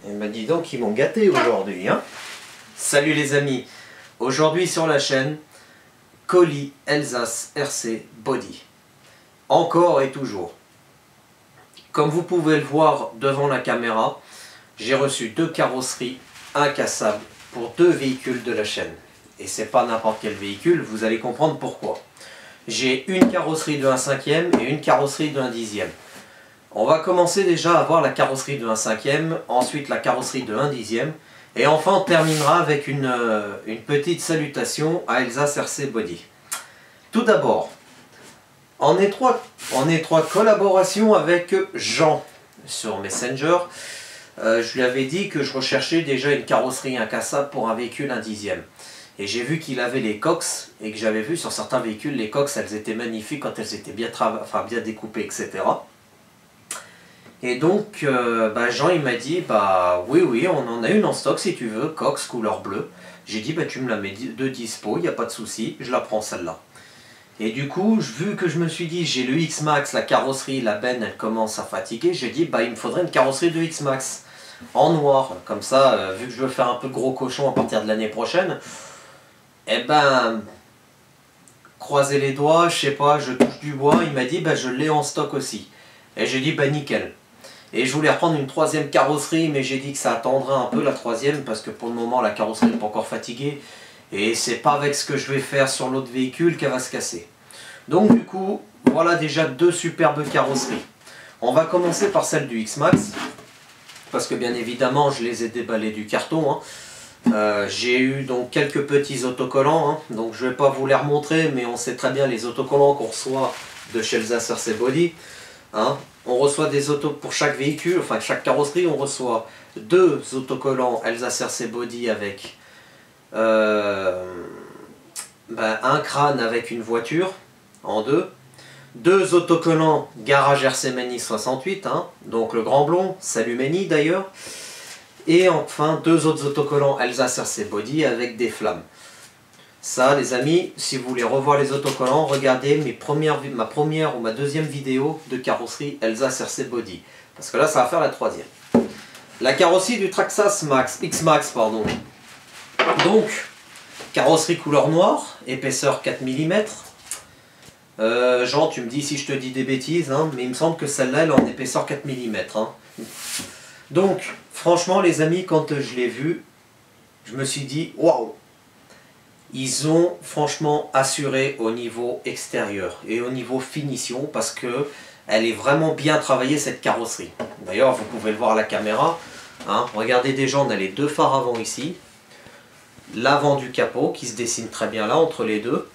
Et ben dis donc, ils m'ont gâté aujourd'hui, hein. Salut les amis. Aujourd'hui sur la chaîne, colis Elsace RC Body. Encore et toujours. Comme vous pouvez le voir devant la caméra, j'ai reçu 2 carrosseries incassables pour 2 véhicules de la chaîne. Et c'est pas n'importe quel véhicule, vous allez comprendre pourquoi. J'ai une carrosserie de 1/5e et une carrosserie de 1/10e. On va commencer déjà à voir la carrosserie de 1/5e, ensuite la carrosserie de 1/10e, et enfin on terminera avec une petite salutation à Elsace RC Body. Tout d'abord, en étroite collaboration avec Jean sur Messenger, je lui avais dit que je recherchais déjà une carrosserie incassable pour un véhicule 1/10e. Et j'ai vu qu'il avait les cox, et que j'avais vu sur certains véhicules, les cox, elles étaient magnifiques quand elles étaient bien découpées, etc. Et donc, Jean, il m'a dit, oui, on en a une en stock si tu veux, cox, couleur bleue. J'ai dit, tu me la mets de dispo, il n'y a pas de souci, je la prends celle-là. Et du coup, vu que je me suis dit, j'ai le X-Max, la carrosserie, la benne, elle commence à fatiguer, j'ai dit, il me faudrait une carrosserie de X-Max, en noir. Comme ça, vu que je veux faire un peu gros cochon à partir de l'année prochaine, croisez les doigts, je sais pas, je touche du bois, il m'a dit, je l'ai en stock aussi. Et j'ai dit, nickel. Et je voulais reprendre une 3e carrosserie, mais j'ai dit que ça attendrait un peu la 3e, parce que pour le moment, la carrosserie n'est pas encore fatiguée. Et c'est pas avec ce que je vais faire sur l'autre véhicule qu'elle va se casser. Donc du coup, voilà déjà 2 superbes carrosseries. On va commencer par celle du X-Max, parce que bien évidemment, je les ai déballés du carton, hein. J'ai eu donc quelques petits autocollants, hein, donc je ne vais pas vous les remontrer, mais on sait très bien les autocollants qu'on reçoit de chez Elsace RC Body, hein. On reçoit des autos pour chaque véhicule, enfin chaque carrosserie, on reçoit 2 autocollants Elsace RC Body avec un crâne avec une voiture en 2 autocollants garage RC Meni 68, hein, donc le grand blond, salut Meni d'ailleurs. Et enfin 2 autres autocollants Elsace RC Body avec des flammes. Ça les amis, si vous voulez revoir les autocollants, regardez ma première ou ma 2e vidéo de carrosserie Elsace RC Body. Parce que là ça va faire la 3e. La carrosserie du Traxxas X-Max, pardon. Donc, carrosserie couleur noire, épaisseur 4 mm. Jean, tu me dis si je te dis des bêtises, hein, mais il me semble que celle-là elle est en épaisseur 4 mm. Hein. Donc, franchement les amis, quand je l'ai vue, je me suis dit, waouh! Ils ont franchement assuré au niveau extérieur et au niveau finition, parce que elle est vraiment bien travaillée cette carrosserie. D'ailleurs, vous pouvez le voir à la caméra, hein, regardez déjà, on a les 2 phares avant ici, l'avant du capot qui se dessine très bien là entre les deux,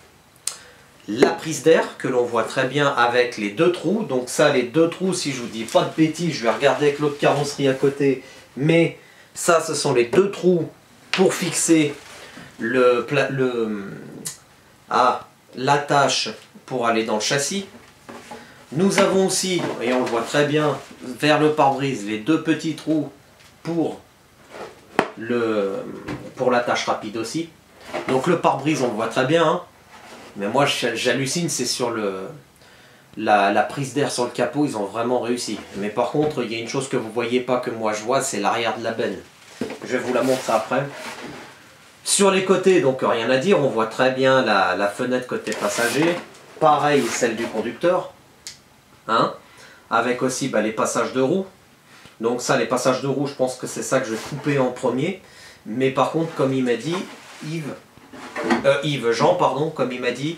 la prise d'air que l'on voit très bien avec les 2 trous. Donc ça, les 2 trous, si je vous dis pas de bêtises, je vais regarder avec l'autre carrosserie à côté, mais ça, ce sont les 2 trous pour fixer l'attache pour aller dans le châssis. Nous avons aussi, et on le voit très bien vers le pare-brise, les 2 petits trous pour l'attache rapide aussi. Donc le pare-brise, on le voit très bien, hein. Mais moi j'hallucine, c'est sur la prise d'air sur le capot, ils ont vraiment réussi. Mais par contre, il y a une chose que vous ne voyez pas, que moi je vois, c'est l'arrière de la benne. Je vais vous la montrer après. Sur les côtés, donc rien à dire, on voit très bien la fenêtre côté passager. Pareil, celle du conducteur, hein, avec aussi les passages de roues. Donc ça, les passages de roues, je pense que c'est ça que je vais couper en premier. Mais par contre, comme il m'a dit, Jean, pardon, comme il m'a dit,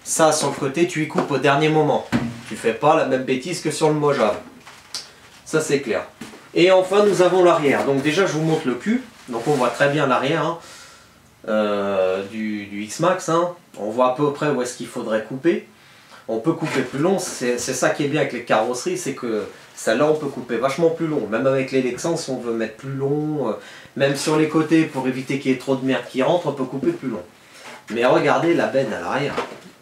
ça sur le côté, tu y coupes au dernier moment. Tu fais pas la même bêtise que sur le Mojave. Ça, c'est clair. Et enfin, nous avons l'arrière. Donc déjà, je vous montre le cul. Donc on voit très bien l'arrière, hein, du X-Max, hein. On voit à peu près où est-ce qu'il faudrait couper. On peut couper plus long, c'est ça qui est bien avec les carrosseries, c'est que celle-là on peut couper vachement plus long. Même avec les Lexans, on veut mettre plus long, même sur les côtés pour éviter qu'il y ait trop de merde qui rentre, on peut couper plus long. Mais regardez la benne à l'arrière.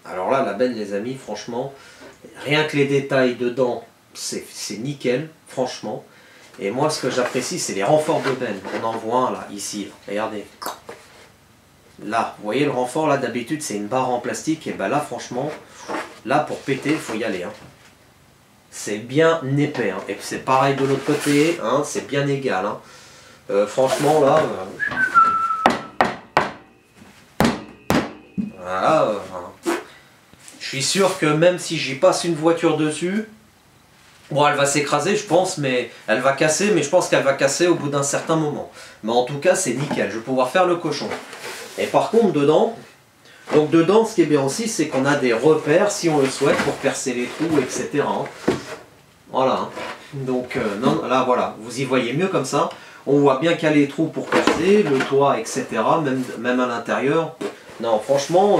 Alors là, la benne les amis, franchement, rien que les détails dedans, c'est nickel, franchement. Et moi ce que j'apprécie, c'est les renforts de benne. On en voit un là, ici, là. Regardez. Là, vous voyez le renfort là, d'habitude c'est une barre en plastique, et là franchement, là pour péter, il faut y aller, hein. C'est bien épais, hein. Et c'est pareil de l'autre côté, hein, c'est bien égal, hein. Franchement là, voilà, je suis sûr que même si j'y passe une voiture dessus, bon, elle va s'écraser, je pense, mais elle va casser, mais je pense qu'elle va casser au bout d'un certain moment. Mais en tout cas, c'est nickel, je vais pouvoir faire le cochon. Et par contre, dedans, donc dedans, ce qui est bien aussi, c'est qu'on a des repères, si on le souhaite, pour percer les trous, etc. Voilà. Donc, non, là, voilà, vous y voyez mieux comme ça. On voit bien qu'il y a les trous pour percer, le toit, etc. Même à l'intérieur. Non, franchement...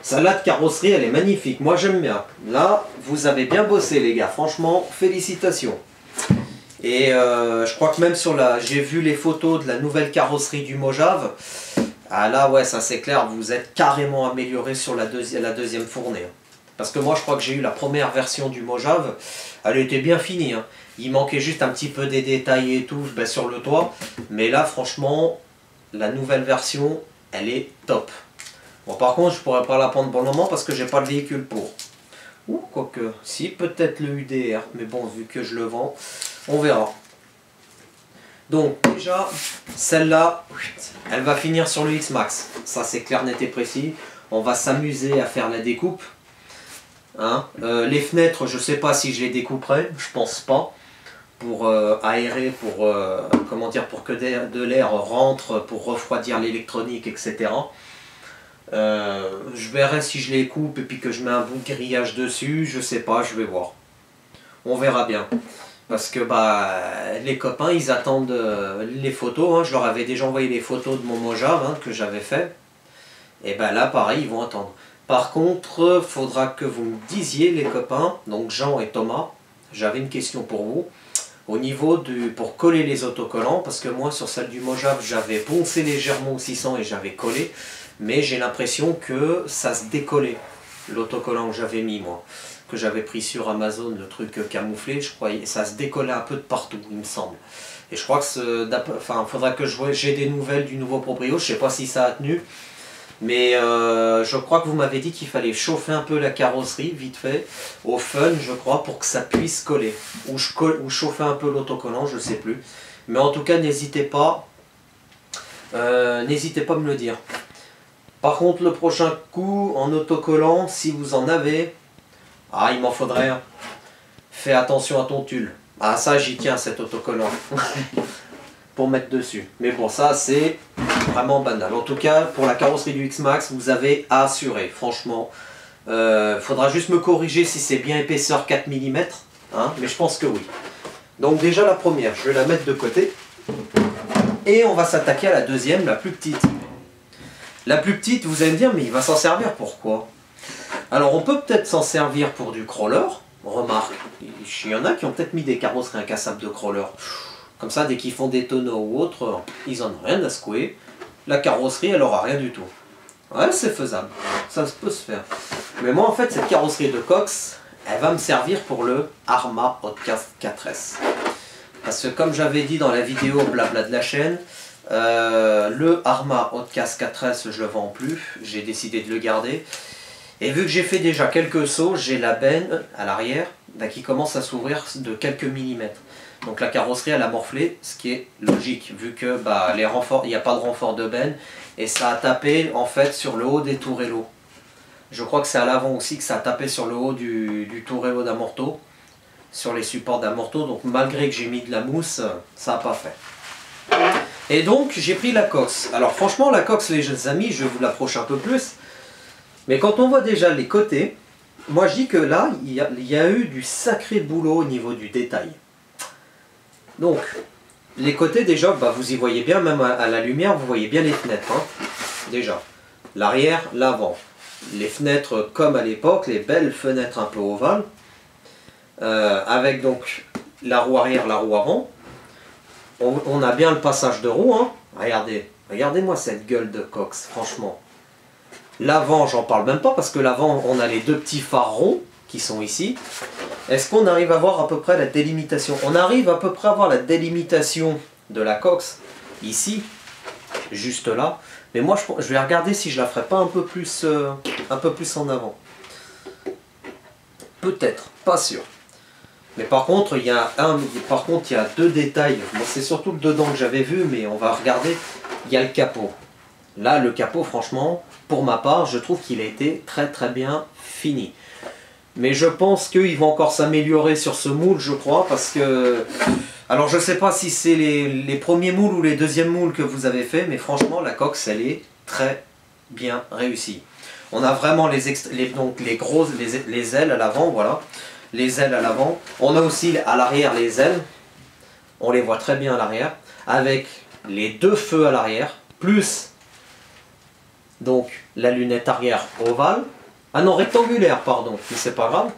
celle-là de carrosserie, elle est magnifique. Moi, j'aime bien. Là, vous avez bien bossé, les gars. Franchement, félicitations. Et je crois que même sur la... J'ai vu les photos de la nouvelle carrosserie du Mojave. Ah là, ouais, ça c'est clair. Vous êtes carrément amélioré sur la deuxième fournée. Parce que moi, je crois que j'ai eu la première version du Mojave. Elle était bien finie. Hein. Il manquait juste un petit peu des détails et tout ben, sur le toit. Mais là, franchement, la nouvelle version, elle est top. Bon, par contre, je pourrais pas la prendre pour le moment parce que j'ai pas le véhicule pour. Ou quoique, si, peut-être le UDR, mais bon, vu que je le vends, on verra. Donc, déjà, celle-là, elle va finir sur le X-Max. Ça, c'est clair, net et précis. On va s'amuser à faire la découpe. Hein. Les fenêtres, je sais pas si je les découperai, je pense pas. Pour aérer, pour, comment dire, pour que de l'air rentre, pour refroidir l'électronique, etc. Je verrai si je les coupe et puis que je mets un bout de grillage dessus, je sais pas, je vais voir. On verra bien. Parce que bah les copains ils attendent les photos, hein. Je leur avais déjà envoyé les photos de mon Mojave hein, que j'avais fait. Et ben là pareil ils vont attendre. Par contre, faudra que vous me disiez les copains, donc Jean et Thomas, j'avais une question pour vous. Au niveau pour coller les autocollants, parce que moi sur celle du Mojave j'avais poncé légèrement au 600 et j'avais collé. Mais j'ai l'impression que ça se décollait, l'autocollant que j'avais mis moi, que j'avais pris sur Amazon, le truc camouflé, je crois, ça se décollait un peu de partout, il me semble. Et je crois que il faudra que j'ai des nouvelles du nouveau proprio, je sais pas si ça a tenu, mais je crois que vous m'avez dit qu'il fallait chauffer un peu la carrosserie, vite fait, au fun, je crois, pour que ça puisse coller. Ou chauffer un peu l'autocollant, je sais plus. Mais en tout cas, n'hésitez pas à me le dire. Par contre, le prochain coup, en autocollant, si vous en avez, ah, il m'en faudrait un. Fais attention à ton tulle. Ah, ça, j'y tiens, cet autocollant. Pour mettre dessus. Mais bon, ça, c'est vraiment banal. En tout cas, pour la carrosserie du X-Max, vous avez à assurer. Franchement, faudra juste me corriger si c'est bien épaisseur 4 mm. Hein, mais je pense que oui. Donc déjà, la première, je vais la mettre de côté. Et on va s'attaquer à la deuxième, la plus petite. La plus petite, vous allez me dire, mais il va s'en servir pourquoi? Alors on peut peut-être s'en servir pour du crawler. Remarque, il y en a qui ont peut-être mis des carrosseries incassables de crawler. Comme ça, dès qu'ils font des tonneaux ou autre, ils en ont rien à secouer. La carrosserie, elle aura rien du tout. Ouais, c'est faisable. Ça peut se faire. Mais moi, en fait, cette carrosserie de Cox, elle va me servir pour le Arrma Outcast 4S. Parce que comme j'avais dit dans la vidéo blabla de la chaîne, le Arrma Outcast 4S je le vends plus, j'ai décidé de le garder. Et vu que j'ai fait déjà quelques sauts, j'ai la benne à l'arrière qui commence à s'ouvrir de quelques millimètres. Donc la carrosserie elle a morflé, ce qui est logique vu que bah, les renforts, il n'y a pas de renfort de benne et ça a tapé en fait sur le haut des tourellos. Je crois que c'est à l'avant aussi que ça a tapé sur le haut du tourello d'amorto, sur les supports d'amorto. Donc malgré que j'ai mis de la mousse, ça n'a pas fait. Et donc j'ai pris la Cox. Alors franchement la Cox les amis, je vous l'approche un peu plus. Mais quand on voit déjà les côtés, moi je dis que là il y a eu du sacré boulot au niveau du détail. Donc les côtés déjà, bah, vous y voyez bien, même à la lumière, vous voyez bien les fenêtres. Hein, déjà. L'arrière, l'avant. Les fenêtres comme à l'époque, les belles fenêtres un peu ovales. Avec donc la roue arrière, la roue avant. On a bien le passage de roue, hein. Regardez, regardez-moi cette gueule de Cox, franchement. L'avant, j'en parle même pas, parce que l'avant, on a les deux petits phares ronds qui sont ici. Est-ce qu'on arrive à voir à peu près la délimitation? On arrive à peu près à voir la délimitation de la Cox, ici, juste là. Mais moi, je vais regarder si je la ferai pas un peu plus en avant. Peut-être, pas sûr. Mais par contre, il y a deux détails. Bon, c'est surtout le dedans que j'avais vu, mais on va regarder. Il y a le capot. Là, le capot, franchement, pour ma part, je trouve qu'il a été très très bien fini. Mais je pense qu'ils vont encore s'améliorer sur ce moule, je crois, parce que... Alors, je ne sais pas si c'est les premiers moules ou les deuxièmes moules que vous avez fait, mais franchement, la coque, elle est très bien réussie. On a vraiment les ailes à l'avant, voilà. Les ailes à l'avant. On a aussi à l'arrière les ailes. On les voit très bien à l'arrière. Avec les deux feux à l'arrière, plus donc la lunette arrière ovale. Ah non, rectangulaire, pardon, mais c'est pas grave.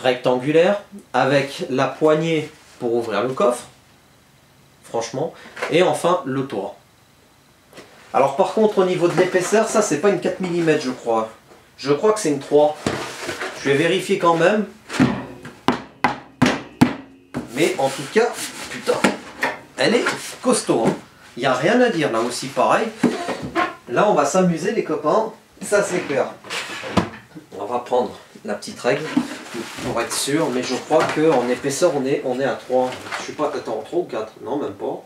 Rectangulaire, avec la poignée pour ouvrir le coffre. Franchement. Et enfin, le toit. Alors par contre, au niveau de l'épaisseur, ça c'est pas une 4 mm, je crois. Je crois que c'est une 3. Je vais vérifier quand même. Mais en tout cas, putain, elle est costaud. Hein. Il n'y a rien à dire, là aussi pareil. Là, on va s'amuser les copains. Ça c'est clair. On va prendre la petite règle pour être sûr. Mais je crois qu'en épaisseur, on est à 3. Je suis pas... Attends, 3 ou 4? Non, même pas.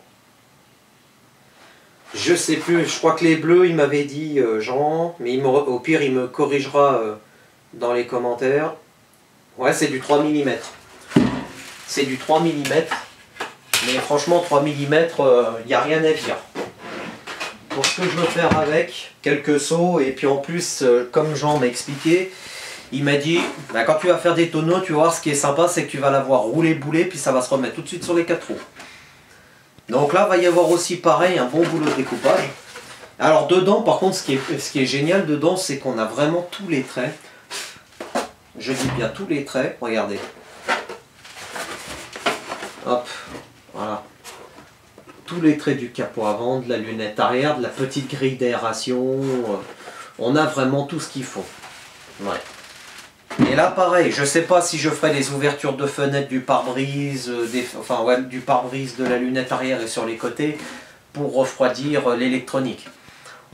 Je sais plus. Je crois que les bleus, il m'avait dit Jean. Mais au pire, il me corrigera dans les commentaires. Ouais, c'est du 3 mm. C'est du 3 mm. Mais franchement, 3 mm, il n'y a rien à dire. Pour ce que je veux faire avec, quelques sauts, et puis en plus, comme Jean m'a expliqué, il m'a dit, bah, quand tu vas faire des tonneaux, tu vas voir, ce qui est sympa, c'est que tu vas l'avoir roulé boulet, puis ça va se remettre tout de suite sur les 4 roues. Donc là, il va y avoir aussi pareil, un bon boulot de découpage. Alors dedans, par contre, ce qui est génial dedans, c'est qu'on a vraiment tous les traits. Je dis bien tous les traits, regardez. Hop, voilà. Tous les traits du capot avant, de la lunette arrière, de la petite grille d'aération. On a vraiment tout ce qu'il faut. Ouais. Et là, pareil, je sais pas si je ferai les ouvertures de fenêtres du pare-brise, du pare-brise de la lunette arrière et sur les côtés, pour refroidir l'électronique.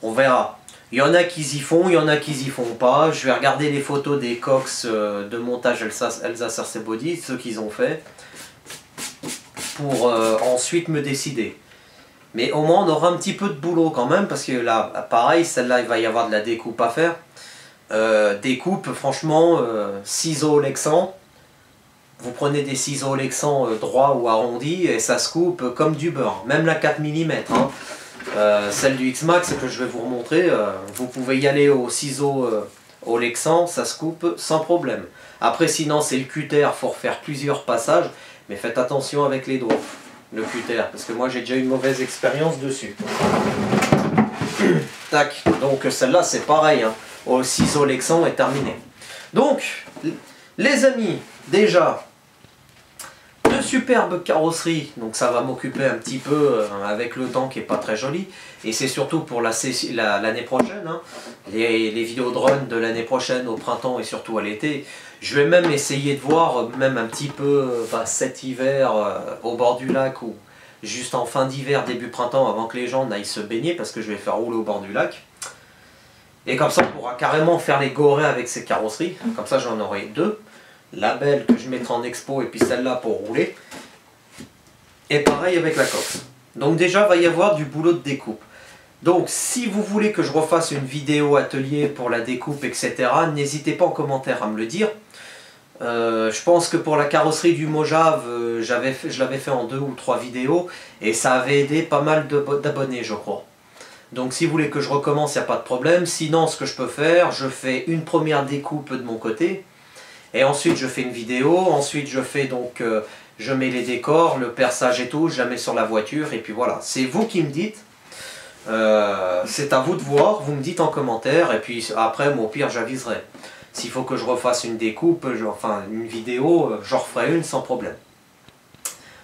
On verra. Il y en a qui y font, il y en a qui y font pas. Je vais regarder les photos des cox de montage Elzas RC Body, ceux qu'ils ont fait, pour ensuite me décider. Mais au moins on aura un petit peu de boulot quand même, parce que là, pareil, celle-là, il va y avoir de la découpe à faire. Découpe, franchement, ciseaux Lexan. Vous prenez des ciseaux Lexan droits ou arrondis et ça se coupe comme du beurre. Même la 4 mm. Hein. Celle du X-Max que je vais vous remontrer, vous pouvez y aller au ciseau au Lexan, ça se coupe sans problème. Après sinon c'est le cutter, il faut refaire plusieurs passages, mais faites attention avec les doigts, le cutter, parce que moi j'ai déjà eu une mauvaise expérience dessus. Tac, donc celle-là c'est pareil, hein. Au ciseau Lexan est terminé. Donc, les amis, déjà, de superbes carrosseries, donc ça va m'occuper un petit peu avec le temps qui est pas très joli, et c'est surtout pour l'année prochaine, hein, les vidéos de run de l'année prochaine au printemps et surtout à l'été. Je vais même essayer de voir même un petit peu cet hiver au bord du lac ou juste en fin d'hiver, début printemps, avant que les gens n'aillent se baigner, parce que je vais faire rouler au bord du lac. Et comme ça on pourra carrément faire les gorées avec ces carrosseries, comme ça j'en aurai deux. La belle que je mettrai en expo et puis celle-là pour rouler. Et pareil avec la coque. Donc déjà il va y avoir du boulot de découpe. Donc si vous voulez que je refasse une vidéo atelier pour la découpe, etc., n'hésitez pas en commentaire à me le dire. Je pense que pour la carrosserie du Mojave, je l'avais fait en 2 ou 3 vidéos et ça avait aidé pas mal d'abonnés, je crois. Donc si vous voulez que je recommence, il n'y a pas de problème. Sinon ce que je peux faire, je fais une première découpe de mon côté. Et ensuite je fais une vidéo, ensuite je fais donc, je mets les décors, le perçage et tout, je la mets sur la voiture et puis voilà. C'est vous qui me dites, c'est à vous de voir, vous me dites en commentaire et puis après, moi, au pire j'aviserai. S'il faut que je refasse une découpe, enfin une vidéo, j'en referai une sans problème.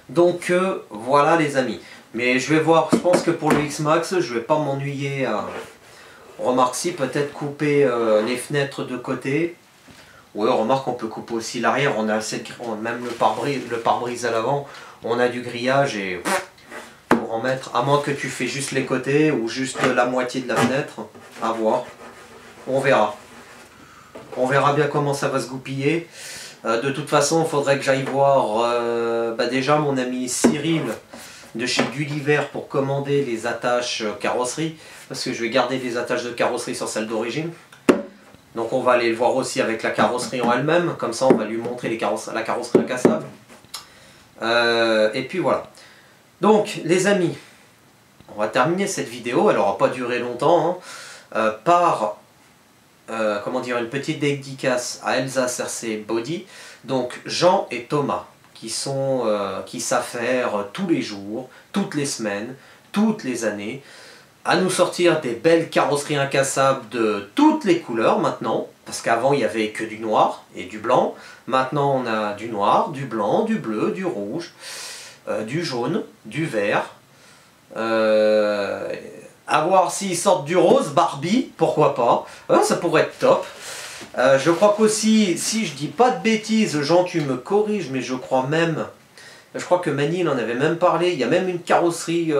Donc voilà les amis. Mais je vais voir, je pense que pour le X-Max, je vais pas m'ennuyer à... Remarque si, peut-être couper les fenêtres de côté. Ouais, remarque on peut couper aussi l'arrière, on a même le pare-brise à l'avant, on a du grillage et pour en mettre, à moins que tu fais juste les côtés ou juste la moitié de la fenêtre, à voir. On verra. On verra bien comment ça va se goupiller. De toute façon, il faudrait que j'aille voir déjà mon ami Cyril de chez Gulliver pour commander les attaches carrosserie, parce que je vais garder des attaches de carrosserie sur celle d'origine. Donc on va aller le voir aussi avec la carrosserie en elle-même, comme ça on va lui montrer la carrosserie incassable. Et puis voilà. Donc les amis, on va terminer cette vidéo, elle n'aura pas duré longtemps, hein, par comment dire, une petite dédicace à Elsa RC Body, donc Jean et Thomas, qui savent faire tous les jours, toutes les semaines, toutes les années, à nous sortir des belles carrosseries incassables de toutes les couleurs maintenant, parce qu'avant il n'y avait que du noir et du blanc, maintenant on a du noir, du blanc, du bleu, du rouge, du jaune, du vert, à voir s'ils sortent du rose, Barbie, pourquoi pas, ça pourrait être top. Je crois qu'aussi, si je dis pas de bêtises, Jean tu me corriges, mais je crois que Manil en avait même parlé, il y a même une carrosserie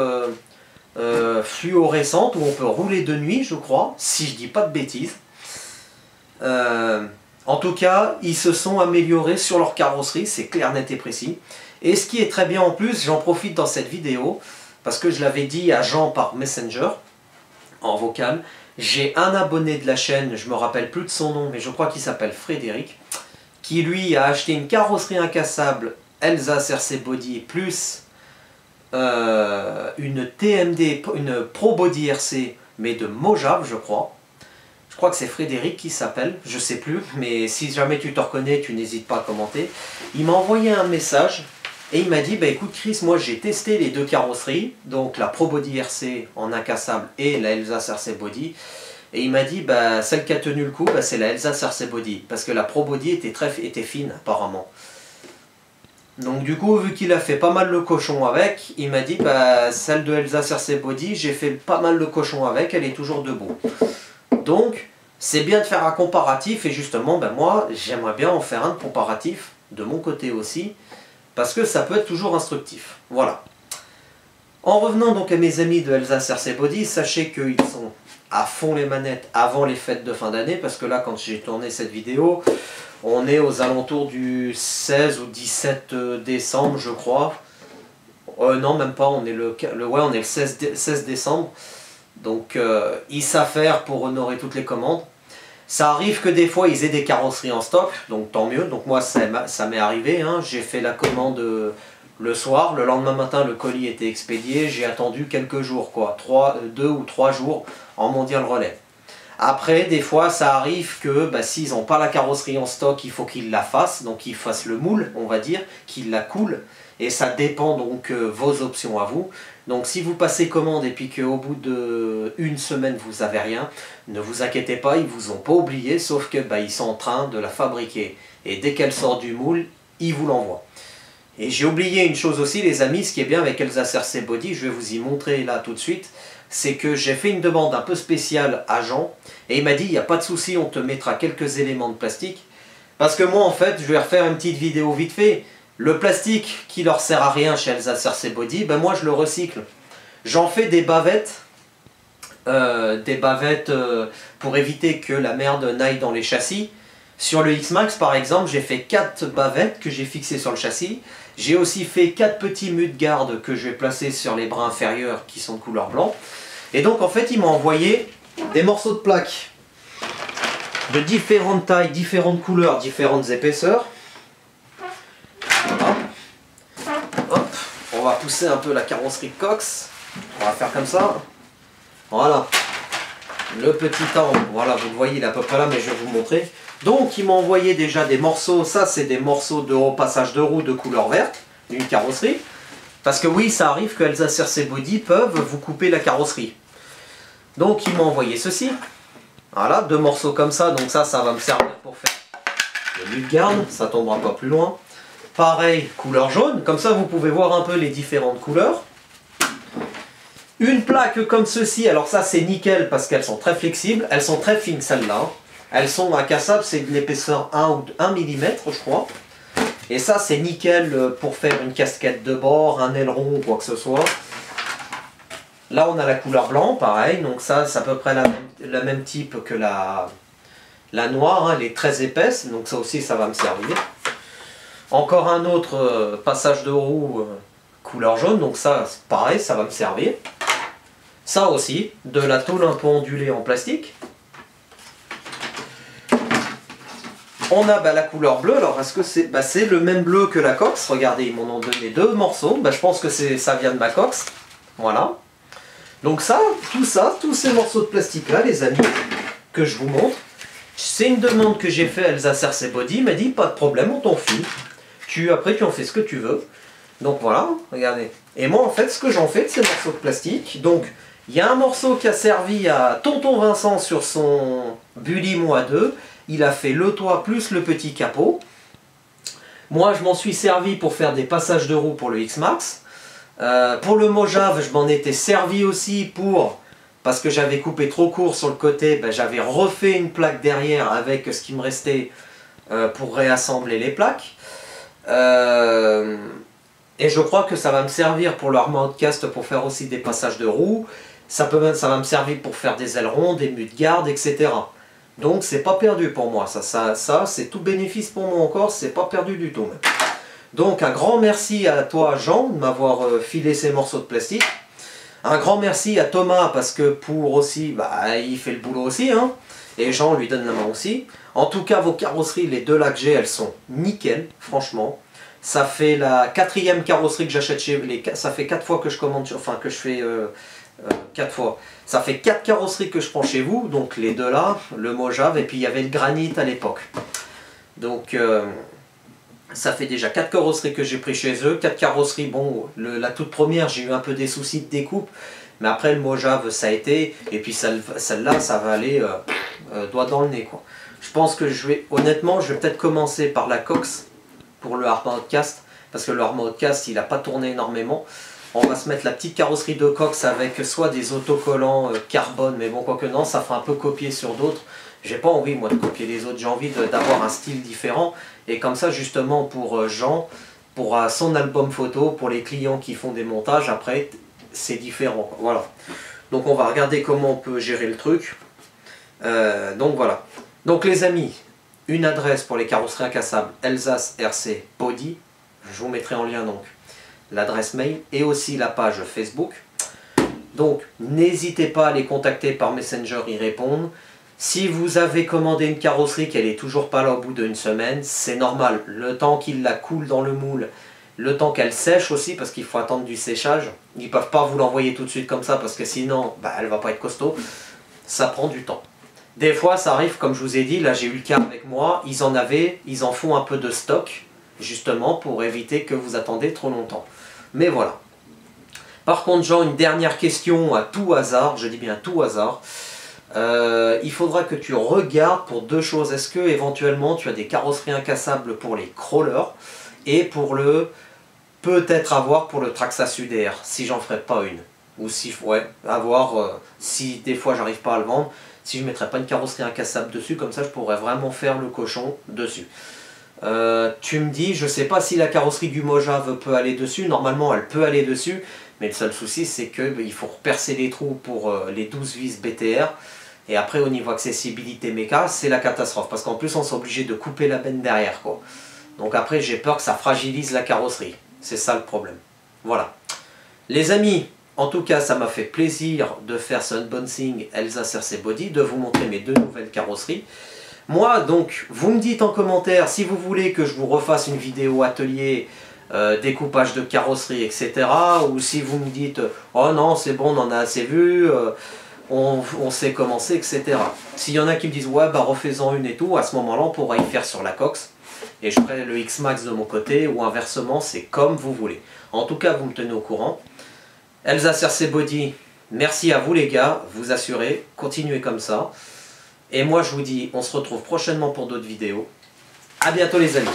fluorescente où on peut rouler de nuit, je crois, si je dis pas de bêtises. En tout cas, ils se sont améliorés sur leur carrosserie, c'est clair, net et précis. Et ce qui est très bien en plus, j'en profite dans cette vidéo, parce que je l'avais dit à Jean par Messenger, en vocal, j'ai un abonné de la chaîne, je me rappelle plus de son nom, mais je crois qu'il s'appelle Frédéric, qui lui a acheté une carrosserie incassable Elsa RC Body plus une TMD, une Pro Body RC, mais de Mojave, je crois. Je crois que c'est Frédéric qui s'appelle, je sais plus, mais si jamais tu te reconnais, tu n'hésites pas à commenter. Il m'a envoyé un message et il m'a dit, bah écoute Chris, moi j'ai testé les deux carrosseries, donc la Pro Body RC en incassable et la Elsa RC Body. Et il m'a dit, bah celle qui a tenu le coup, bah, c'est la Elsa RC Body, parce que la Pro Body était fine apparemment. Donc du coup, vu qu'il a fait pas mal le cochon avec, il m'a dit, bah celle de Elsa RC Body, j'ai fait pas mal le cochon avec, elle est toujours debout. Donc, c'est bien de faire un comparatif, et justement, ben moi, j'aimerais bien en faire un comparatif, de mon côté aussi, parce que ça peut être toujours instructif. Voilà. En revenant donc à mes amis de Elsa RC Body, sachez qu'ils sont à fond les manettes avant les fêtes de fin d'année, parce que là, quand j'ai tourné cette vidéo, on est aux alentours du 16 ou 17 décembre, je crois. Non, même pas, on est on est le 16 décembre. Donc ils savent faire pour honorer toutes les commandes. Ça arrive que des fois ils aient des carrosseries en stock, donc tant mieux. Donc moi ça m'est arrivé, hein. J'ai fait la commande le soir, le lendemain matin le colis était expédié, j'ai attendu quelques jours, quoi, 2 ou 3 jours en mondial relais. Après des fois ça arrive que bah, s'ils n'ont pas la carrosserie en stock, il faut qu'ils la fassent, donc qu'ils fassent le moule, on va dire, qu'ils la coulent. Et ça dépend donc vos options à vous. Donc si vous passez commande et puis qu'au bout d'une semaine vous n'avez rien, ne vous inquiétez pas, ils ne vous ont pas oublié, sauf que bah, ils sont en train de la fabriquer. Et dès qu'elle sort du moule, ils vous l'envoient. Et j'ai oublié une chose aussi les amis, ce qui est bien avec Elsa RC Body, je vais vous y montrer là tout de suite, c'est que j'ai fait une demande un peu spéciale à Jean, et il m'a dit, il n'y a pas de souci, on te mettra quelques éléments de plastique. Parce que moi en fait, je vais refaire une petite vidéo vite fait. Le plastique qui leur sert à rien chez Elsa RC Body, ben moi je le recycle. J'en fais des bavettes pour éviter que la merde n'aille dans les châssis. Sur le X-Max par exemple, j'ai fait 4 bavettes que j'ai fixées sur le châssis. J'ai aussi fait 4 petits mudguards que je vais placer sur les bras inférieurs qui sont de couleur blanc. Et donc en fait il m'a envoyé des morceaux de plaques de différentes tailles, différentes couleurs, différentes épaisseurs. Voilà. Hop, on va pousser un peu la carrosserie Cox. On va faire comme ça. Voilà. Le petit angle, voilà, vous le voyez, il est à peu près là, mais je vais vous montrer. Donc, il m'a envoyé déjà des morceaux. Ça, c'est des morceaux de repassage de roue de couleur verte, d'une carrosserie. Parce que oui, ça arrive que Elsa RC Body peuvent vous couper la carrosserie. Donc, il m'a envoyé ceci. Voilà, 2 morceaux comme ça. Donc ça va me servir pour faire le mudguard. Ça tombera pas plus loin. Pareil, couleur jaune, comme ça vous pouvez voir un peu les différentes couleurs. Une plaque comme ceci, alors ça c'est nickel parce qu'elles sont très flexibles, elles sont très fines celles-là. Elles sont incassables, c'est de l'épaisseur 1 mm je crois. Et ça c'est nickel pour faire une casquette de bord, un aileron ou quoi que ce soit. Là on a la couleur blanc, pareil, donc ça c'est à peu près la même type que la noire, hein, elle est très épaisse, donc ça aussi ça va me servir. Encore un autre passage de roue couleur jaune, donc ça pareil, ça va me servir. Ça aussi, de la tôle un peu ondulée en plastique. On a la couleur bleue, alors est-ce que c'est le même bleu que la cox? Regardez, ils m'en ont donné 2 morceaux, je pense que ça vient de ma cox. Voilà. Donc ça, tous ces morceaux de plastique là, les amis, que je vous montre, c'est une demande que j'ai fait à Elsa RC Body, il m'a dit pas de problème, on t'en file. Après tu en fais ce que tu veux. Donc voilà, regardez. Et moi en fait, ce que j'en fais de ces morceaux de plastique, donc il y a un morceau qui a servi à Tonton Vincent sur son Bully Moi 2. Il a fait le toit plus le petit capot. Moi je m'en suis servi pour faire des passages de roue pour le X-Max. Pour le Mojave, je m'en étais servi aussi parce que j'avais coupé trop court sur le côté, j'avais refait une plaque derrière avec ce qui me restait pour réassembler les plaques. Et je crois que ça va me servir pour leur cast pour faire aussi des passages de roues. Ça va me servir pour faire des ailerons, des mues de garde, etc. Donc c'est pas perdu pour moi. Ça c'est tout bénéfice pour moi encore, c'est pas perdu du tout. Donc un grand merci à toi Jean de m'avoir filé ces morceaux de plastique. Un grand merci à Thomas parce que il fait le boulot aussi. Hein. Et Jean lui donne la main aussi. En tout cas vos carrosseries, les 2 là que j'ai, elles sont nickel, franchement. Ça fait la 4e carrosserie que j'achète chez ça fait 4 fois que je commande, enfin que je fais 4 fois. Ça fait 4 carrosseries que je prends chez vous, donc les 2 là, le Mojave, et puis il y avait le granit à l'époque. Donc ça fait déjà 4 carrosseries que j'ai pris chez eux. 4 carrosseries, bon, la toute première, j'ai eu un peu des soucis de découpe, mais après le Mojave, ça a été, et puis celle-là, ça va aller doigt dans le nez, quoi. Je pense que honnêtement, je vais peut-être commencer par la cox pour le Hard Cast, parce que le Hard Cast, il n'a pas tourné énormément. On va se mettre la petite carrosserie de cox avec soit des autocollants carbone, mais bon, quoique non, ça fera un peu copier sur d'autres. J'ai pas envie, moi, de copier les autres, j'ai envie d'avoir un style différent. Et comme ça, justement, pour Jean, pour son album photo, pour les clients qui font des montages, après, c'est différent. Voilà. Donc on va regarder comment on peut gérer le truc. Donc voilà. Donc les amis, une adresse pour les carrosseries incassables, Elsa RC Body. Je vous mettrai en lien donc l'adresse mail et aussi la page Facebook. Donc n'hésitez pas à les contacter par Messenger, y répondre. Si vous avez commandé une carrosserie qu'elle est toujours pas là au bout d'une semaine, c'est normal. Le temps qu'il la coule dans le moule, le temps qu'elle sèche aussi, parce qu'il faut attendre du séchage. Ils ne peuvent pas vous l'envoyer tout de suite comme ça, parce que sinon, elle va pas être costaud. Ça prend du temps. Des fois, ça arrive, comme je vous ai dit, là j'ai eu le cas avec moi, ils en font un peu de stock, justement, pour éviter que vous attendez trop longtemps. Mais voilà. Par contre, Jean, une dernière question à tout hasard, je dis bien tout hasard. Il faudra que tu regardes pour 2 choses. Est-ce que éventuellement tu as des carrosseries incassables pour les crawlers et pour peut-être avoir pour le Traxxas UDR, si j'en ferai pas une. Ou si, ouais, avoir, si des fois j'arrive pas à le vendre, si je mettrais pas une carrosserie incassable dessus, comme ça je pourrais vraiment faire le cochon dessus. Tu me dis, je sais pas si la carrosserie du Mojave peut aller dessus, normalement elle peut aller dessus, mais le seul souci c'est que il faut percer les trous pour les 12 vis BTR, et après au niveau accessibilité méca, c'est la catastrophe, parce qu'en plus on s'est obligé de couper la benne derrière, quoi. Donc après j'ai peur que ça fragilise la carrosserie, c'est ça le problème. Voilà. Les amis, en tout cas ça m'a fait plaisir de faire ce unboxing Elsa RC Body, de vous montrer mes 2 nouvelles carrosseries. Moi, donc, vous me dites en commentaire si vous voulez que je vous refasse une vidéo atelier, découpage de carrosserie, etc. Ou si vous me dites, oh non, c'est bon, on en a assez vu, on sait comment c'est, etc. S'il y en a qui me disent, ouais, bah refais-en une et tout, à ce moment-là, on pourra y faire sur la cox. Et je ferai le X-Max de mon côté, ou inversement, c'est comme vous voulez. En tout cas, vous me tenez au courant. Elsa RC Body, merci à vous les gars, vous assurez, continuez comme ça. Et moi je vous dis, on se retrouve prochainement pour d'autres vidéos. A bientôt les amis.